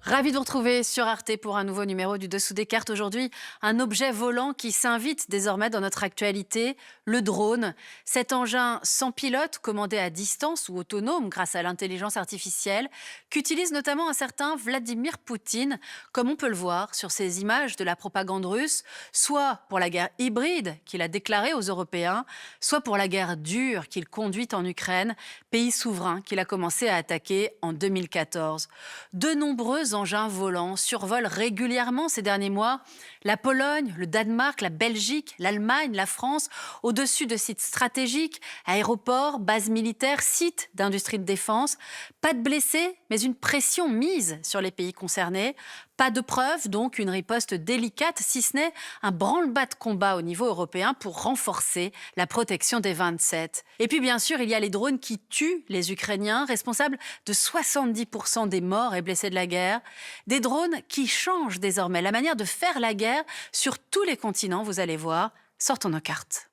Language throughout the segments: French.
Ravi de vous retrouver sur Arte pour un nouveau numéro du Dessous des cartes. Aujourd'hui, un objet volant qui s'invite désormais dans notre actualité, le drone. Cet engin sans pilote, commandé à distance ou autonome grâce à l'intelligence artificielle, qu'utilise notamment un certain Vladimir Poutine, comme on peut le voir sur ces images de la propagande russe, soit pour la guerre hybride qu'il a déclarée aux Européens, soit pour la guerre dure qu'il conduit en Ukraine, pays souverain qu'il a commencé à attaquer en 2014. De nombreux engins volants survolent régulièrement ces derniers mois la Pologne, le Danemark, la Belgique, l'Allemagne, la France, au-dessus de sites stratégiques, aéroports, bases militaires, sites d'industrie de défense. Pas de blessés, mais une pression mise sur les pays concernés. Pas de preuves, donc une riposte délicate, si ce n'est un branle-bas de combat au niveau européen pour renforcer la protection des 27. Et puis bien sûr, il y a les drones qui tuent les Ukrainiens, responsables de 70% des morts et blessés de la guerre. Des drones qui changent désormais la manière de faire la guerre sur tous les continents, vous allez voir. Sortons nos cartes.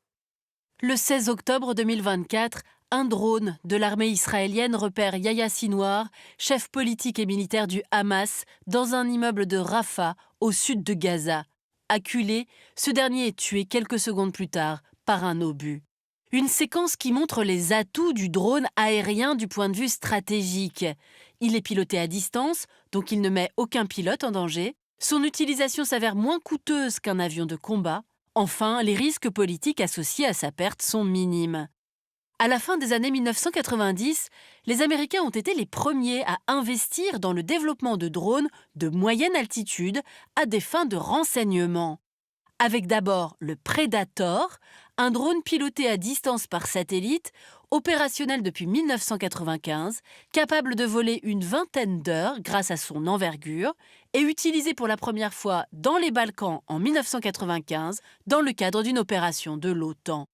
Le 16 octobre 2024, un drone de l'armée israélienne repère Yahya Sinwar, chef politique et militaire du Hamas, dans un immeuble de Rafah, au sud de Gaza. Acculé, ce dernier est tué quelques secondes plus tard par un obus. Une séquence qui montre les atouts du drone aérien du point de vue stratégique. Il est piloté à distance, donc il ne met aucun pilote en danger. Son utilisation s'avère moins coûteuse qu'un avion de combat. Enfin, les risques politiques associés à sa perte sont minimes. À la fin des années 1990, les Américains ont été les premiers à investir dans le développement de drones de moyenne altitude à des fins de renseignement. Avec d'abord le Predator, un drone piloté à distance par satellite, opérationnel depuis 1995, capable de voler une vingtaine d'heures grâce à son envergure, et utilisé pour la première fois dans les Balkans en 1995 dans le cadre d'une opération de l'OTAN.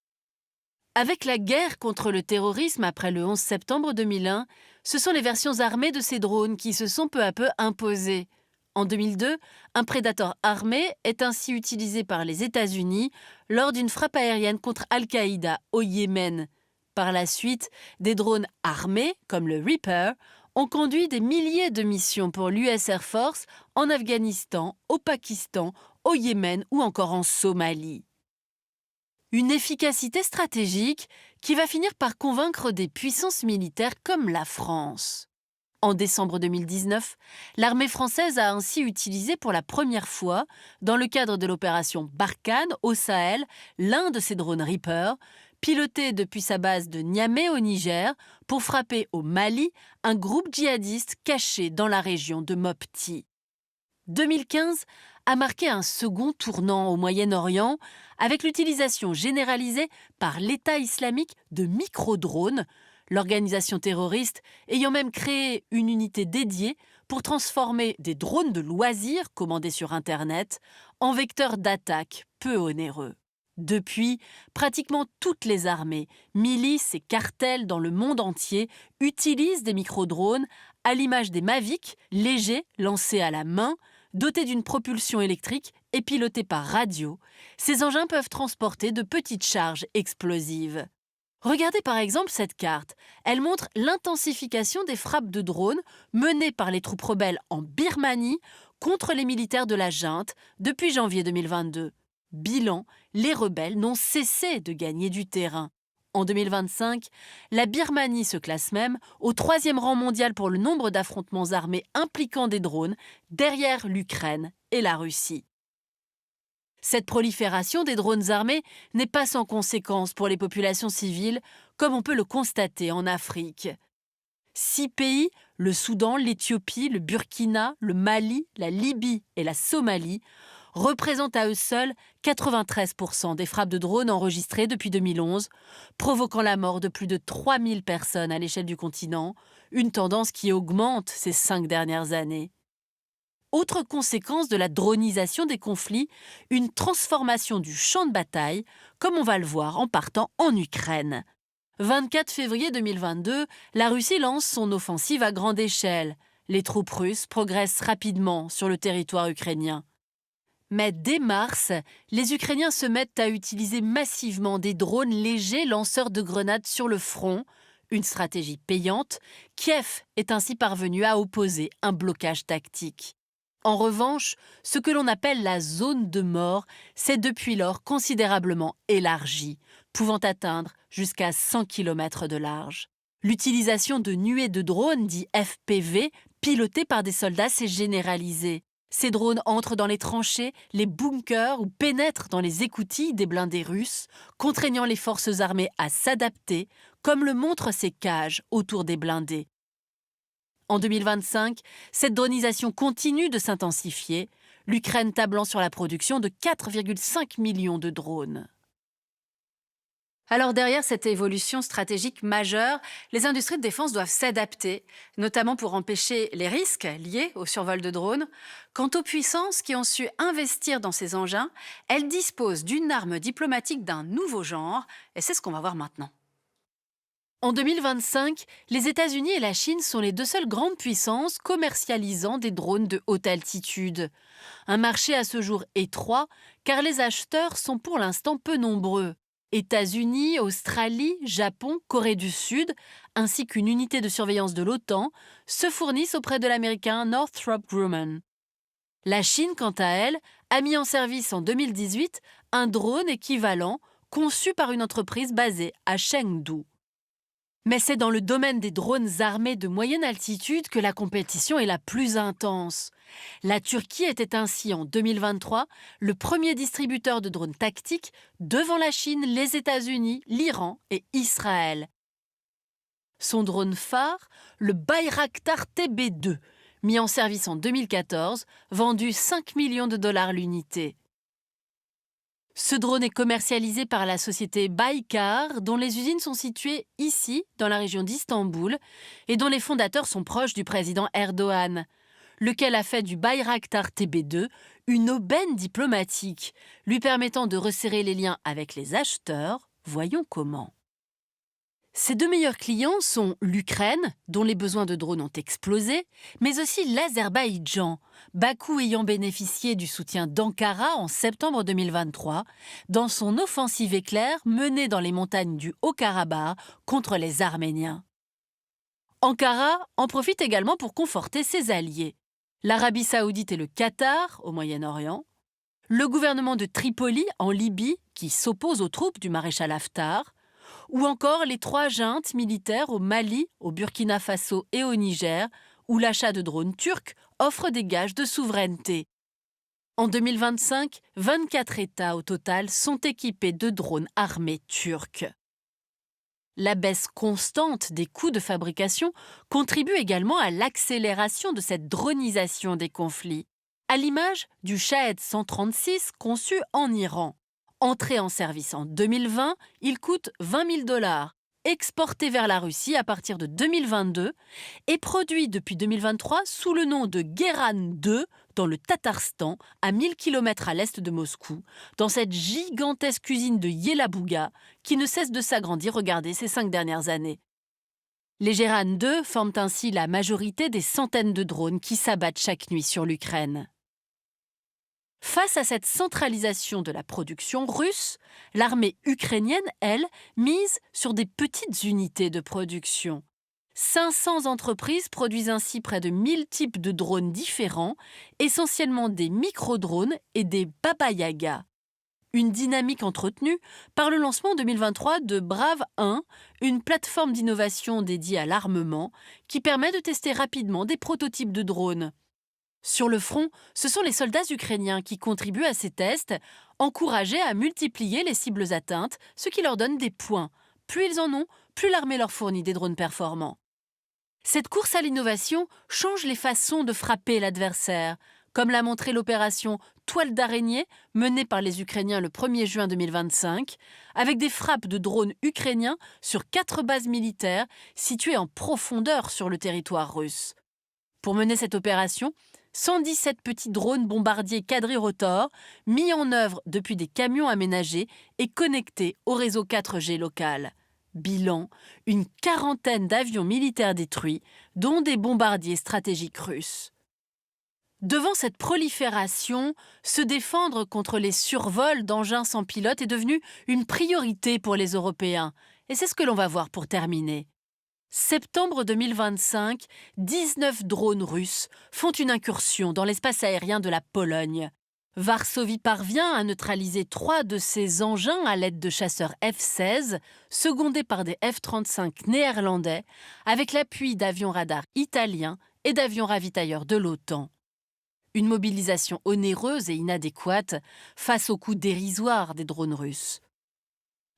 Avec la guerre contre le terrorisme après le 11 septembre 2001, ce sont les versions armées de ces drones qui se sont peu à peu imposées. En 2002, un Predator armé est ainsi utilisé par les États-Unis lors d'une frappe aérienne contre Al-Qaïda au Yémen. Par la suite, des drones armés, comme le Reaper, ont conduit des milliers de missions pour l'US Air Force en Afghanistan, au Pakistan, au Yémen ou encore en Somalie. Une efficacité stratégique qui va finir par convaincre des puissances militaires comme la France. En décembre 2019, l'armée française a ainsi utilisé pour la première fois, dans le cadre de l'opération Barkhane au Sahel, l'un de ses drones Reaper, piloté depuis sa base de Niamey au Niger, pour frapper au Mali un groupe djihadiste caché dans la région de Mopti. 2015 a marqué un second tournant au Moyen-Orient avec l'utilisation généralisée par l'État islamique de micro-drones, l'organisation terroriste ayant même créé une unité dédiée pour transformer des drones de loisirs commandés sur Internet en vecteurs d'attaque peu onéreux. Depuis, pratiquement toutes les armées, milices et cartels dans le monde entier utilisent des micro-drones à l'image des Mavic, légers, lancés à la main, dotés d'une propulsion électrique et pilotés par radio. Ces engins peuvent transporter de petites charges explosives. Regardez par exemple cette carte. Elle montre l'intensification des frappes de drones menées par les troupes rebelles en Birmanie contre les militaires de la junte depuis janvier 2022. Bilan, les rebelles n'ont cessé de gagner du terrain. En 2025, la Birmanie se classe même au 3e rang mondial pour le nombre d'affrontements armés impliquant des drones, derrière l'Ukraine et la Russie. Cette prolifération des drones armés n'est pas sans conséquences pour les populations civiles, comme on peut le constater en Afrique. 6 pays, le Soudan, l'Éthiopie, le Burkina, le Mali, la Libye et la Somalie, représentent à eux seuls 93% des frappes de drones enregistrées depuis 2011, provoquant la mort de plus de 3000 personnes à l'échelle du continent, une tendance qui augmente ces 5 dernières années. Autre conséquence de la dronisation des conflits, une transformation du champ de bataille, comme on va le voir en partant en Ukraine. 24 février 2022, la Russie lance son offensive à grande échelle. Les troupes russes progressent rapidement sur le territoire ukrainien. Mais dès mars, les Ukrainiens se mettent à utiliser massivement des drones légers lanceurs de grenades sur le front, une stratégie payante, Kiev est ainsi parvenu à opposer un blocage tactique. En revanche, ce que l'on appelle la zone de mort s'est depuis lors considérablement élargie, pouvant atteindre jusqu'à 100 km de large. L'utilisation de nuées de drones dits FPV, pilotés par des soldats, s'est généralisée. Ces drones entrent dans les tranchées, les bunkers ou pénètrent dans les écoutilles des blindés russes, contraignant les forces armées à s'adapter, comme le montrent ces cages autour des blindés. En 2025, cette dronisation continue de s'intensifier, l'Ukraine tablant sur la production de 4,5 millions de drones. Alors derrière cette évolution stratégique majeure, les industries de défense doivent s'adapter, notamment pour empêcher les risques liés au survol de drones. Quant aux puissances qui ont su investir dans ces engins, elles disposent d'une arme diplomatique d'un nouveau genre, et c'est ce qu'on va voir maintenant. En 2025, les États-Unis et la Chine sont les deux seules grandes puissances commercialisant des drones de haute altitude. Un marché à ce jour étroit, car les acheteurs sont pour l'instant peu nombreux. États-Unis, Australie, Japon, Corée du Sud, ainsi qu'une unité de surveillance de l'OTAN, se fournissent auprès de l'américain Northrop Grumman. La Chine, quant à elle, a mis en service en 2018 un drone équivalent conçu par une entreprise basée à Chengdu. Mais c'est dans le domaine des drones armés de moyenne altitude que la compétition est la plus intense. La Turquie était ainsi en 2023 le premier distributeur de drones tactiques devant la Chine, les États-Unis, l'Iran et Israël. Son drone phare, le Bayraktar TB2, mis en service en 2014, vendu 5 millions de dollars l'unité. Ce drone est commercialisé par la société Baykar, dont les usines sont situées ici, dans la région d'Istanbul, et dont les fondateurs sont proches du président Erdogan, lequel a fait du Bayraktar TB2 une aubaine diplomatique, lui permettant de resserrer les liens avec les acheteurs. Voyons comment. Ses deux meilleurs clients sont l'Ukraine, dont les besoins de drones ont explosé, mais aussi l'Azerbaïdjan, Bakou ayant bénéficié du soutien d'Ankara en septembre 2023 dans son offensive éclair menée dans les montagnes du Haut-Karabakh contre les Arméniens. Ankara en profite également pour conforter ses alliés, l'Arabie saoudite et le Qatar au Moyen-Orient, le gouvernement de Tripoli en Libye qui s'oppose aux troupes du maréchal Haftar, ou encore les 3 juntes militaires au Mali, au Burkina Faso et au Niger, où l'achat de drones turcs offre des gages de souveraineté. En 2025, 24 États au total sont équipés de drones armés turcs. La baisse constante des coûts de fabrication contribue également à l'accélération de cette dronisation des conflits, à l'image du Shahed 136 conçu en Iran. Entré en service en 2020, il coûte 20 000 $, exporté vers la Russie à partir de 2022 et produit depuis 2023 sous le nom de Guéran 2 dans le Tatarstan, à 1000 km à l'est de Moscou, dans cette gigantesque usine de Yelabuga qui ne cesse de s'agrandir, regardez, ces 5 dernières années. Les Guéran 2 forment ainsi la majorité des centaines de drones qui s'abattent chaque nuit sur l'Ukraine. Face à cette centralisation de la production russe, l'armée ukrainienne, elle, mise sur des petites unités de production. 500 entreprises produisent ainsi près de 1000 types de drones différents, essentiellement des micro-drones et des Baba Yaga. Une dynamique entretenue par le lancement en 2023 de Brave 1, une plateforme d'innovation dédiée à l'armement qui permet de tester rapidement des prototypes de drones. Sur le front, ce sont les soldats ukrainiens qui contribuent à ces tests, encouragés à multiplier les cibles atteintes, ce qui leur donne des points. Plus ils en ont, plus l'armée leur fournit des drones performants. Cette course à l'innovation change les façons de frapper l'adversaire, comme l'a montré l'opération Toile d'araignée menée par les Ukrainiens le 1er juin 2025, avec des frappes de drones ukrainiens sur 4 bases militaires situées en profondeur sur le territoire russe. Pour mener cette opération, 117 petits drones bombardiers quadrirotors, mis en œuvre depuis des camions aménagés et connectés au réseau 4G local. Bilan, une quarantaine d'avions militaires détruits, dont des bombardiers stratégiques russes. Devant cette prolifération, se défendre contre les survols d'engins sans pilote est devenu une priorité pour les Européens. Et c'est ce que l'on va voir pour terminer. Septembre 2025, 19 drones russes font une incursion dans l'espace aérien de la Pologne. Varsovie parvient à neutraliser 3 de ces engins à l'aide de chasseurs F-16, secondés par des F-35 néerlandais, avec l'appui d'avions radars italiens et d'avions ravitailleurs de l'OTAN. Une mobilisation onéreuse et inadéquate face au coût dérisoire des drones russes.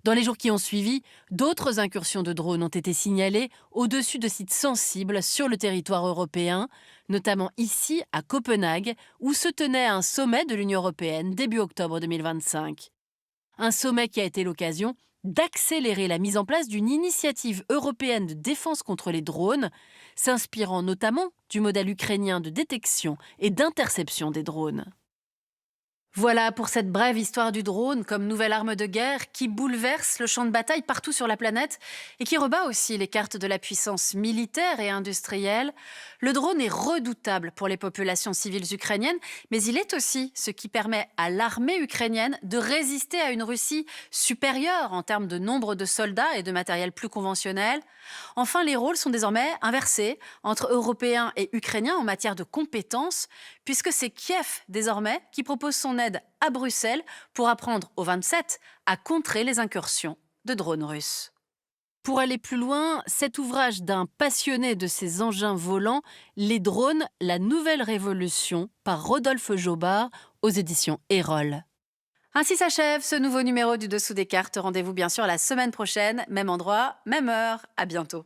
Dans les jours qui ont suivi, d'autres incursions de drones ont été signalées au-dessus de sites sensibles sur le territoire européen, notamment ici à Copenhague, où se tenait un sommet de l'Union européenne début octobre 2025. Un sommet qui a été l'occasion d'accélérer la mise en place d'une initiative européenne de défense contre les drones, s'inspirant notamment du modèle ukrainien de détection et d'interception des drones. Voilà pour cette brève histoire du drone comme nouvelle arme de guerre qui bouleverse le champ de bataille partout sur la planète et qui rebat aussi les cartes de la puissance militaire et industrielle. Le drone est redoutable pour les populations civiles ukrainiennes, mais il est aussi ce qui permet à l'armée ukrainienne de résister à une Russie supérieure en termes de nombre de soldats et de matériel plus conventionnel. Enfin, les rôles sont désormais inversés entre Européens et Ukrainiens en matière de compétences, puisque c'est Kiev désormais qui propose son aide à Bruxelles pour apprendre aux 27 à contrer les incursions de drones russes. Pour aller plus loin, cet ouvrage d'un passionné de ces engins volants, Les drones, la nouvelle révolution, par Rodolphe Jobard, aux éditions Erol. Ainsi s'achève ce nouveau numéro du Dessous des cartes. Rendez-vous bien sûr la semaine prochaine, même endroit, même heure. À bientôt.